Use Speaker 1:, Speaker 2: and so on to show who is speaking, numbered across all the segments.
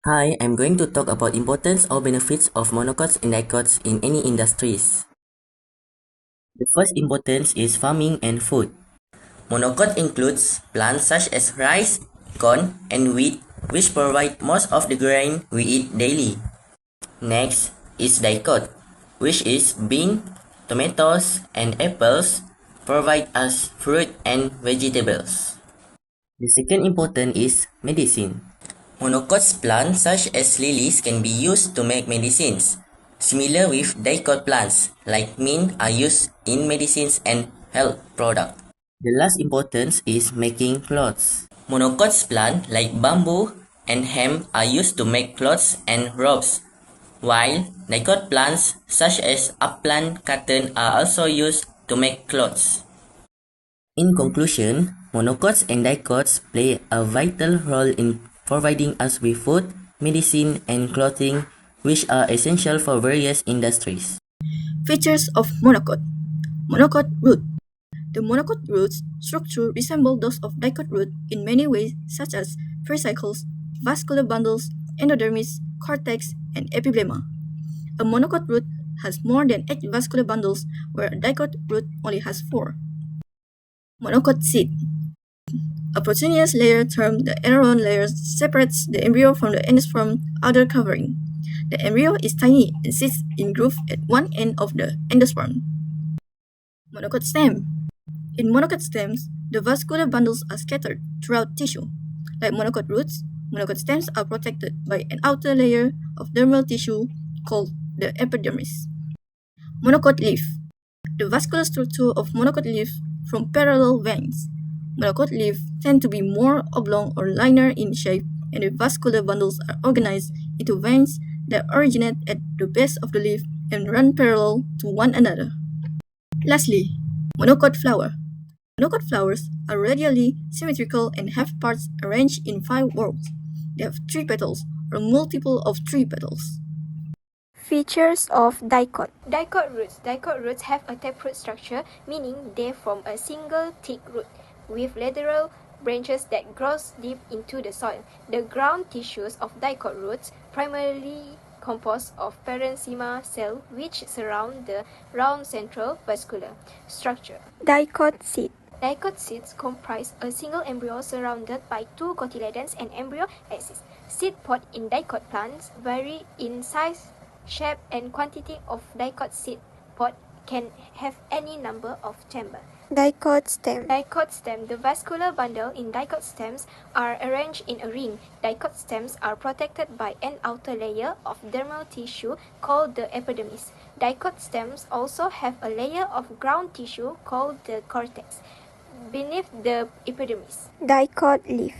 Speaker 1: Hi, I'm going to talk about importance or benefits of monocots and dicots in any industries. The first importance is farming and food. Monocot includes plants such as rice, corn, and wheat, which provide most of the grain we eat daily. Next is dicot, which is bean, tomatoes, and apples provide us fruit and vegetables. The second important is medicine. Monocots plants such as lilies can be used to make medicines. Similar with dicot plants like mint are used in medicines and health products. The last importance is making clothes. Monocots plants like bamboo and hemp are used to make clothes and robes, while dicot plants such as upland cotton are also used to make clothes. In conclusion, monocots and dicots play a vital role in providing us with food, medicine, and clothing, which are essential for various industries.
Speaker 2: Features of monocot. Monocot root. The monocot root's structure resembles those of dicot root in many ways, such as fascicles, vascular bundles, endodermis, cortex, and epiglemma. A monocot root has more than 8 vascular bundles, where a dicot root only has 4. Monocot seed. A proteinous layer termed the aileron layer separates the embryo from the endosperm outer covering. The embryo is tiny and sits in groove at one end of the endosperm. Monocot stem. In monocot stems, the vascular bundles are scattered throughout tissue. Like monocot roots, monocot stems are protected by an outer layer of dermal tissue called the epidermis. Monocot leaf. The vascular structure of monocot leaf from parallel veins. Monocot leaf tend to be more oblong or linear in shape, and the vascular bundles are organized into veins that originate at the base of the leaf and run parallel to one another. Lastly, monocot flower. Monocot flowers are radially symmetrical and have parts arranged in 5 whorls. They have 3 petals or multiple of 3 petals.
Speaker 3: Features of dicot. Dicot roots. Dicot roots have a taproot structure, meaning they form a single thick root with lateral branches that grows deep into the soil. The ground tissues of dicot roots primarily composed of parenchyma cells which surround the round central vascular structure. Dicot seed. Dicot seeds comprise a single embryo surrounded by 2 cotyledons and embryo axis. Seed pod in dicot plants vary in size, shape, and quantity of dicot seed pod can have any number of chambers. Dicot stem. Dicot stem. The vascular bundle in dicot stems are arranged in a ring. Dicot stems are protected by an outer layer of dermal tissue called the epidermis. Dicot stems also have a layer of ground tissue called the cortex beneath the epidermis. Dicot leaf.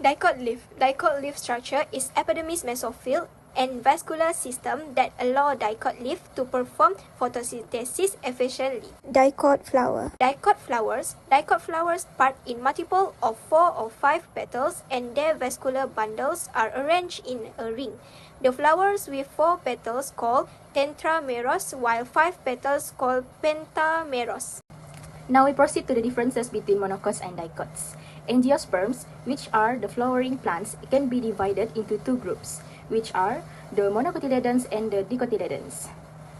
Speaker 3: Dicot leaf. Dicot leaf structure is epidermis mesophyll and vascular system that allow dicot leaf to perform photosynthesis efficiently. Dicot flower. Dicot flowers. Dicot flowers part in multiple of 4 or 5 petals and their vascular bundles are arranged in a ring. The flowers with 4 petals called tetrameros while 5 petals called pentameros.
Speaker 4: Now we proceed to the differences between monocots and dicots. Angiosperms, which are the flowering plants, can be divided into 2 groups, which are the monocotyledons and the dicotyledons.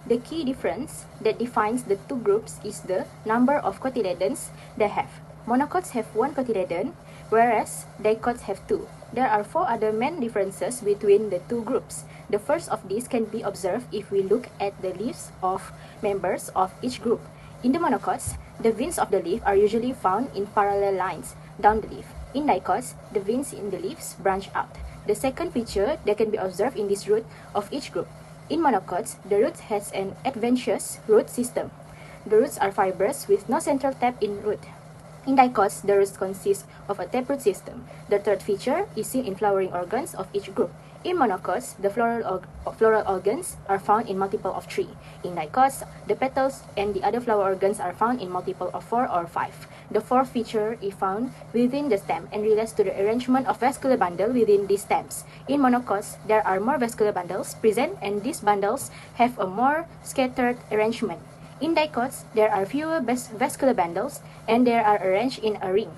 Speaker 4: The key difference that defines the 2 groups is the number of cotyledons they have. Monocots have 1 cotyledon, whereas dicots have 2. There are 4 other main differences between the 2 groups. The first of these can be observed if we look at the leaves of members of each group. In the monocots, the veins of the leaf are usually found in parallel lines down the leaf. In dicots, the veins in the leaves branch out. The second feature that can be observed in this root of each group. In monocots, the root has an adventitious root system. The roots are fibrous with no central tap in root. In dicots, the roots consist of a taproot system. The third feature is seen in flowering organs of each group. In monocots, the floral organs are found in multiple of 3. In dicots, the petals and the other flower organs are found in multiple of 4 or 5. The fourth feature is found within the stem and relates to the arrangement of vascular bundle within these stems. In monocots, there are more vascular bundles present and these bundles have a more scattered arrangement. In dicots, there are fewer vascular bundles and they are arranged in a ring.